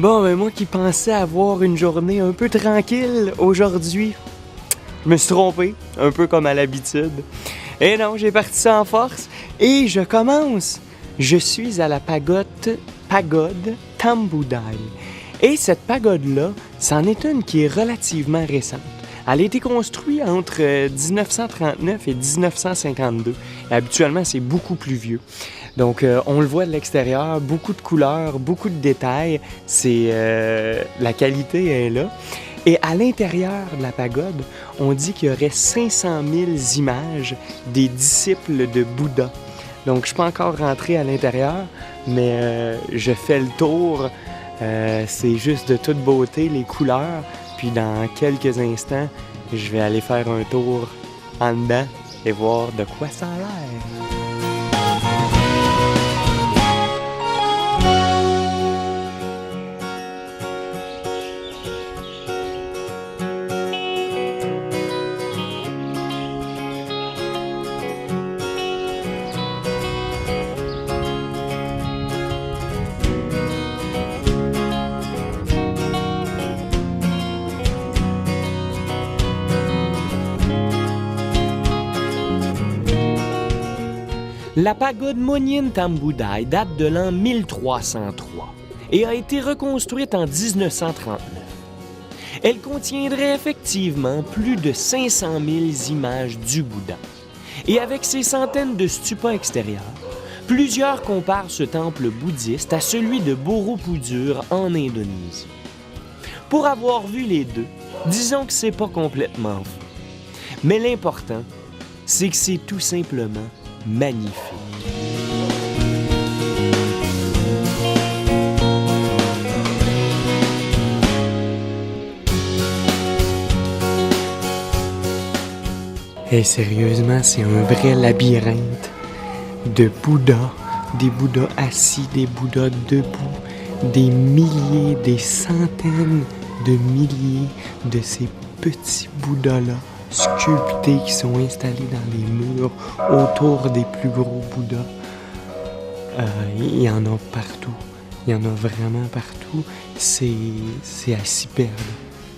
Bon, ben moi qui pensais avoir une journée un peu tranquille aujourd'hui, je me suis trompé, un peu comme à l'habitude. Et non, j'ai parti ça en force et je commence. Je suis à la pagode Tambudai. Et cette pagode-là, c'en est une qui est relativement récente. Elle a été construite entre 1939 et 1952. Et habituellement, c'est beaucoup plus vieux. Donc, on le voit de l'extérieur, beaucoup de couleurs, beaucoup de détails. La qualité est là. Et à l'intérieur de la pagode, on dit qu'il y aurait 500 000 images des disciples de Bouddha. Donc, je ne suis pas encore rentré à l'intérieur, mais je fais le tour. C'est juste de toute beauté, les couleurs. Puis dans quelques instants, je vais aller faire un tour en dedans et voir de quoi ça a l'air. La pagode Monyin Tambudai date de l'an 1303 et a été reconstruite en 1939. Elle contiendrait effectivement plus de 500 000 images du Bouddha. Et avec ses centaines de stupas extérieurs, plusieurs comparent ce temple bouddhiste à celui de Borobudur en Indonésie. Pour avoir vu les deux, disons que c'est pas complètement faux. Mais l'important, c'est que c'est tout simplement magnifique. Et sérieusement, c'est un vrai labyrinthe de Bouddhas, des Bouddhas assis, des Bouddhas debout, des milliers, des centaines de milliers de ces petits Bouddhas-là sculptés qui sont installés dans les murs autour des plus gros Bouddhas. Il y en a partout. Il y en a vraiment partout. C'est à s'y perdre.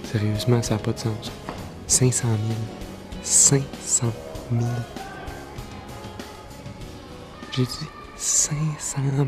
Sérieusement, ça n'a pas de sens. 500 000. 500 000. J'ai dit 500 000.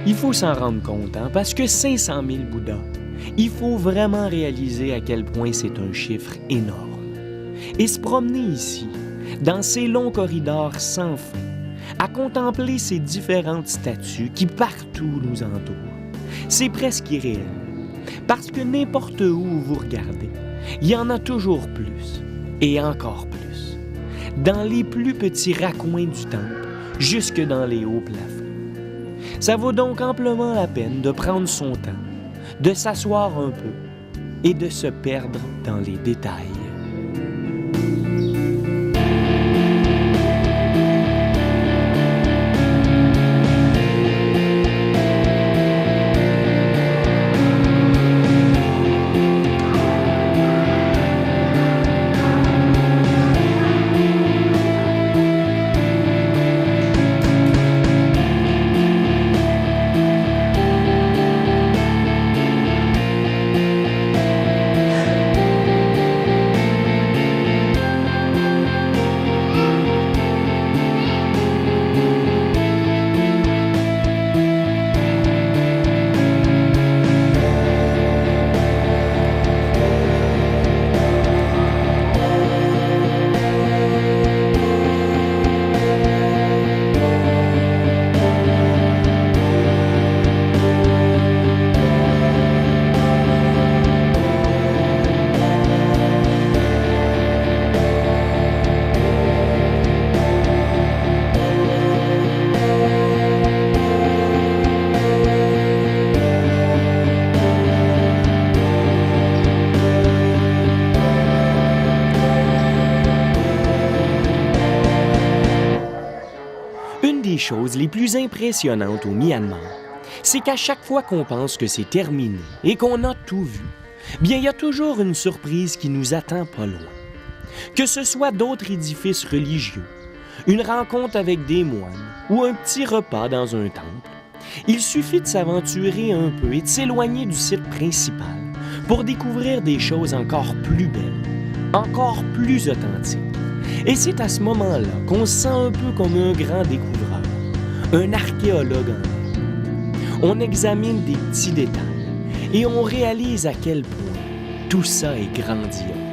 Il faut s'en rendre compte, parce que 500 000 Bouddhas, il faut vraiment réaliser à quel point c'est un chiffre énorme. Et se promener ici, dans ces longs corridors sans fin, à contempler ces différentes statues qui partout nous entourent, c'est presque irréel. Parce que n'importe où vous regardez, il y en a toujours plus, et encore plus. Dans les plus petits raccoins du temple, jusque dans les hauts plafonds. Ça vaut donc amplement la peine de prendre son temps, de s'asseoir un peu et de se perdre dans les détails. choses les plus impressionnantes au Myanmar, c'est qu'à chaque fois qu'on pense que c'est terminé et qu'on a tout vu, bien, il y a toujours une surprise qui nous attend pas loin. Que ce soit d'autres édifices religieux, une rencontre avec des moines ou un petit repas dans un temple, il suffit de s'aventurer un peu et de s'éloigner du site principal pour découvrir des choses encore plus belles, encore plus authentiques. Et c'est à ce moment-là qu'on se sent un peu comme un grand découvreur, un archéologue en herbe. On examine des petits détails et on réalise à quel point tout ça est grandiose.